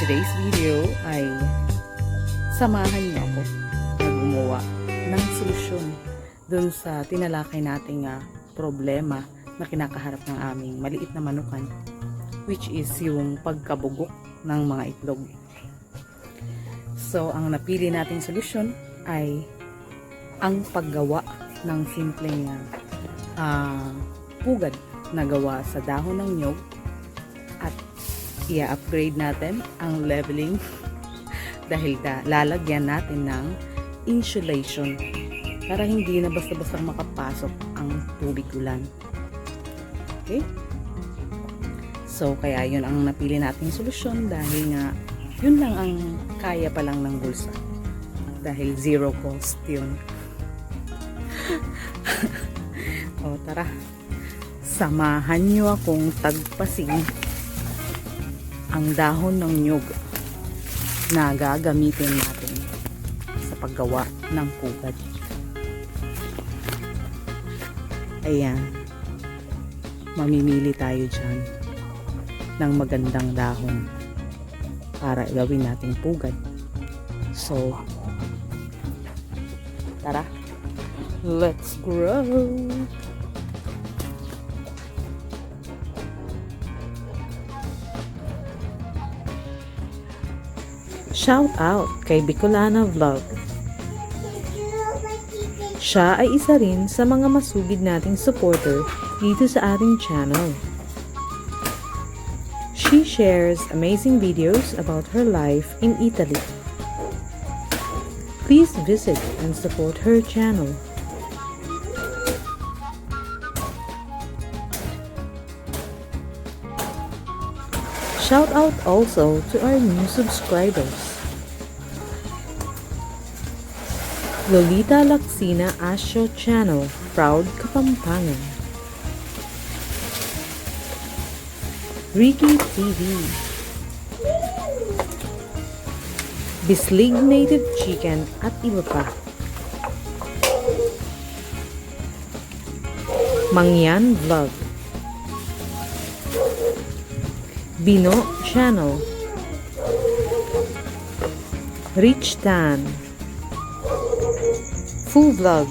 today's video ay samahan niyo ako na gumawa ng solusyon dun sa tinalakay nating problema na kinakaharap ng aming maliit na manukan, which is yung pagkabugok ng mga itlog. So, ang napili nating solusyon ay ang paggawa ng simpleng pugad na gawa sa dahon ng niyog at i-upgrade natin ang leveling dahil lalagyan natin ng insulation para hindi na basta-basta makapasok ang tubig ulan. Okay? So, kaya yun ang napili nating solusyon dahil nga yun lang ang kaya pa lang ng bulsa. Dahil zero cost yun. O, tara. Samahan nyo akong tagpasin ang dahon ng nyug na gagamitin natin sa paggawa ng pugad. Ayan. Mamimili tayo dyan ng magandang dahon para gawin nating pugad. So, tara. Let's grow! Shout out kay Bicolana Vlog. Siya ay isa rin sa mga masugid nating supporter dito sa ating channel. She shares amazing videos about her life in Italy. Please visit and support her channel. Shout out also to our new subscribers. Lolita Laksina Asho Channel, Proud Kapampangan. Ricky TV. Bislig Native Chicken at iba pa. Mangyan Vlog. Bino Channel. Rich Tan. Full Vlog.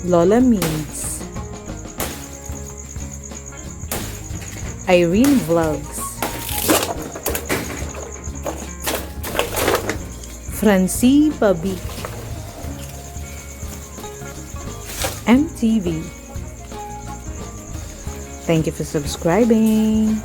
Lola Meads. Irene Vlogs. Francie Babik. MTV. Thank you for subscribing.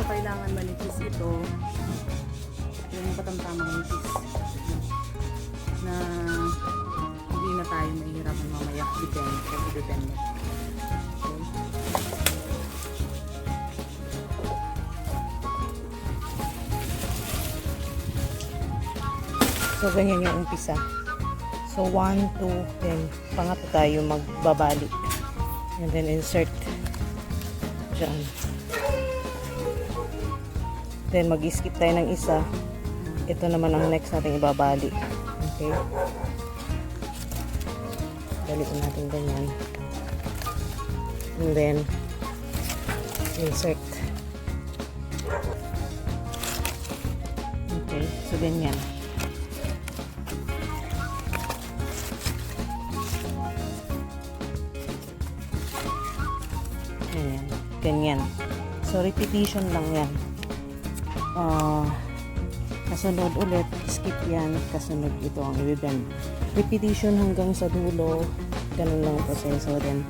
Kailangan manipis ito yung katamtamang nipis na hindi na tayo mahihirapan mamaya depende. So ganyan yung umpisa. So 1, 2, then pangatlo tayo magbabalik and then insert dyan. Then mag-skip tayo ng isa. Ito naman ang next natin ibabali. Okay? Balikin natin ganyan. And then insert. Okay, so ganyan. Ganyan. Ganyan. So repetition lang yan. Kasunod ulit, skip yan, kasunod ito ang i-bend. Repetition hanggang sa dulo, ganun lang ang proseso. Then,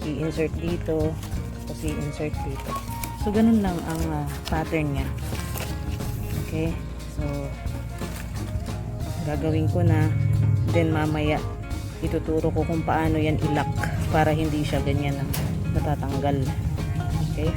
i-insert dito, tapos i-insert dito. So, ganun lang ang pattern niya. Okay? So, gagawin ko na. Then, mamaya, ituturo ko kung paano yan i-lock para hindi siya ganyan ang natatanggal. Okay?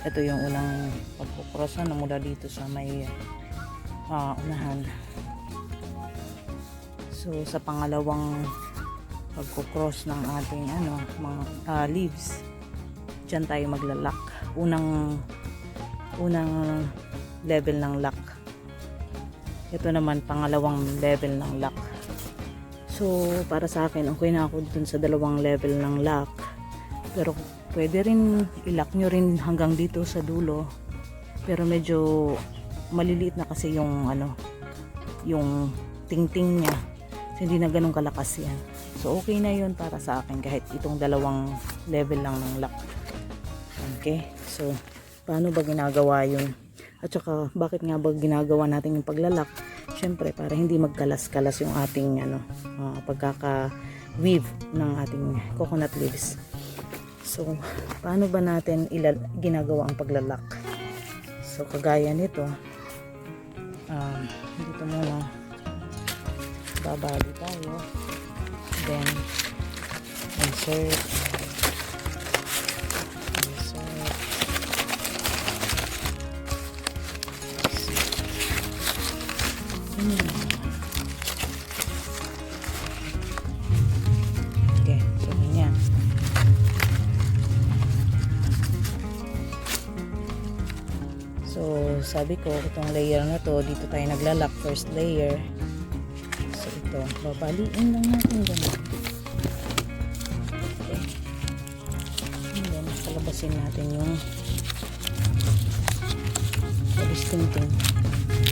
Ito yung unang pagkukross na mula dito sa may unahan. So sa pangalawang pagkukross ng ating mga leaves, dyan tayo maglalak. Unang level ng lock. Ito naman pangalawang level ng lock. So para sa akin okay na ako dun sa dalawang level ng lock, pero pwede rin i-lock nyo rin hanggang dito sa dulo, pero medyo maliliit na kasi yung yung tingting niya, so hindi na ganun kalakas yan. So okay na yun para sa akin kahit itong dalawang level lang ng lock. Okay, so paano ba ginagawa yun, at saka bakit nga ba ginagawa natin yung paglalak? Syempre para hindi magkalas-kalas yung ating pagkaka-weave ng ating coconut leaves. So paano ba natin ginagawa ang paglalak? So kagaya nito, dito muna babali tayo, then insert. Okay, so ganyan. So sabi ko itong layer na to, dito tayo naglalak, first layer. So ito, babaliin lang natin ganun. Okay. And then, palabasin natin yung distinting.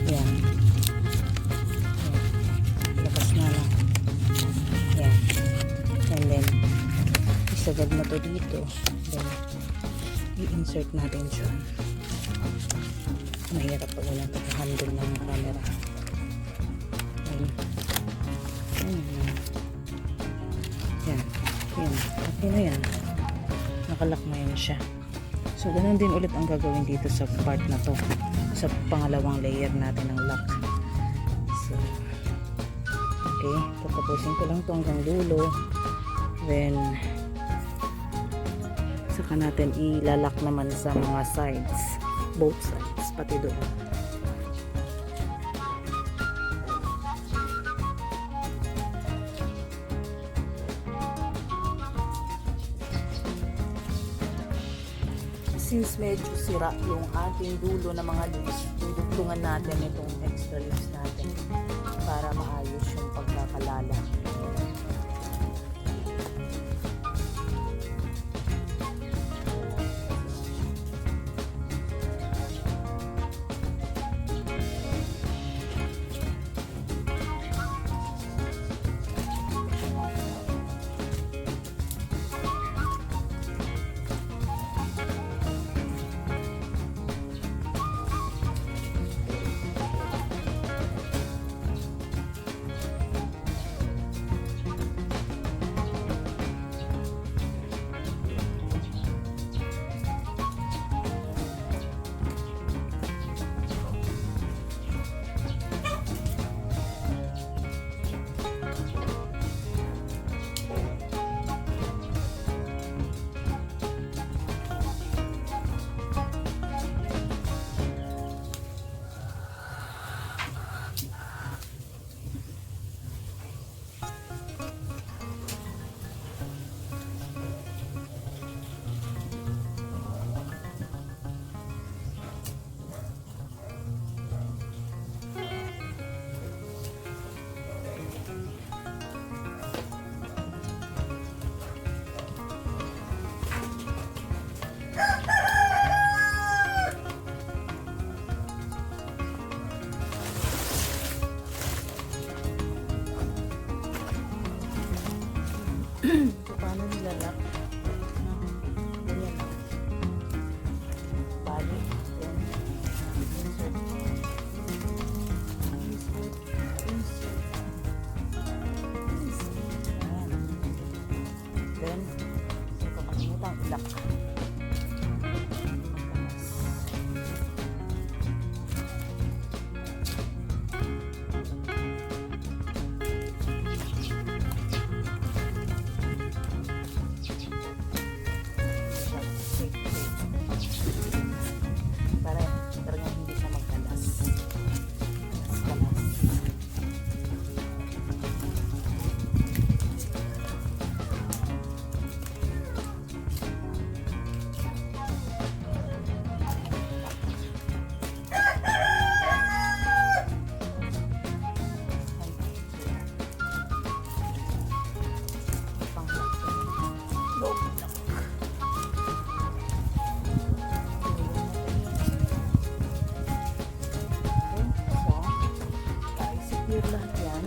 Yan. Labas na lang. Yan. And then, isagad na to dito. Then, i-insert natin siya. Mahirap pag walang pag-handle ng camera. Yan. Yan. Okay na yan. Nakalak na yan siya. So, ganun din ulit ang gagawin dito sa part na to. Sa pangalawang layer natin ng lock. So, okay. Tatapusin ko lang to hanggang dulo. Then, saka natin ilalak naman sa mga sides. Both sides. Pati doon. Since medyo sira yung ating dulo ng mga leaves, dudugtungan natin itong extra leaves natin para maayos yung pagkakalala. So, paano nilalak? Ganyan lang. Bali. Then, insert. Ayan. Then, so, kakalimutan ilak. Lahat yan.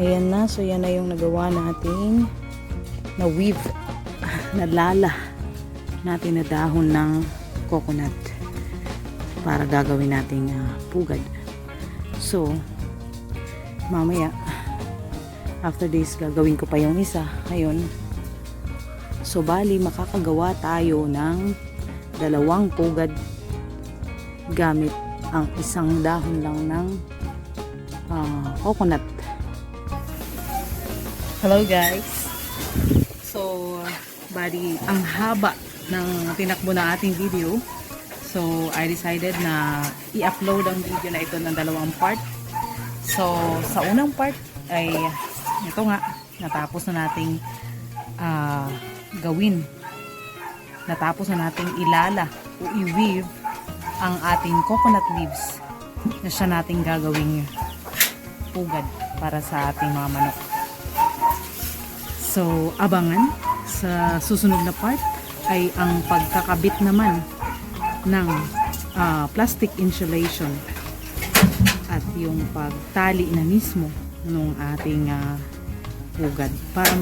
Ayan na. So, yan na yung nagawa natin na weave, na lala natin na dahon ng coconut para gagawin nating pugad. So, mamaya, after this, gagawin ko pa yung isa. Ngayon, So bali makakagawa tayo ng 2 pugad gamit ang isang dahon lang ng coconut. Hello guys! So bali ang haba ng tinakbo na ating video. So I decided na i-upload ang video na ito ng 2 part. So sa unang part ay ito nga, natapos na nating gawin. Natapos na nating ilala o i-weave ang ating coconut leaves na siya nating gagawing pugad para sa ating mga manok. So abangan sa susunod na part ay ang pagkakabit naman ng plastic insulation at yung pagtali na mismo ng ating pugad para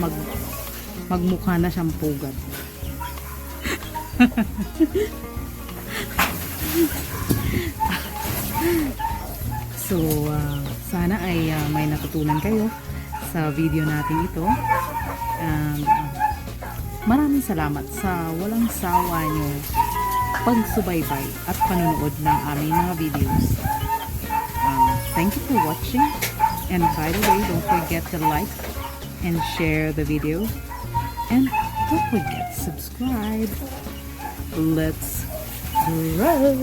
magmukha na siyang pugad. So sana ay may natutunan kayo sa video natin ito, and maraming salamat sa walang sawa nyo pagsubaybay at panonood ng aming mga videos. Thank you for watching, and by the way, don't forget to like and share the video, and don't forget to subscribe. Let's grow!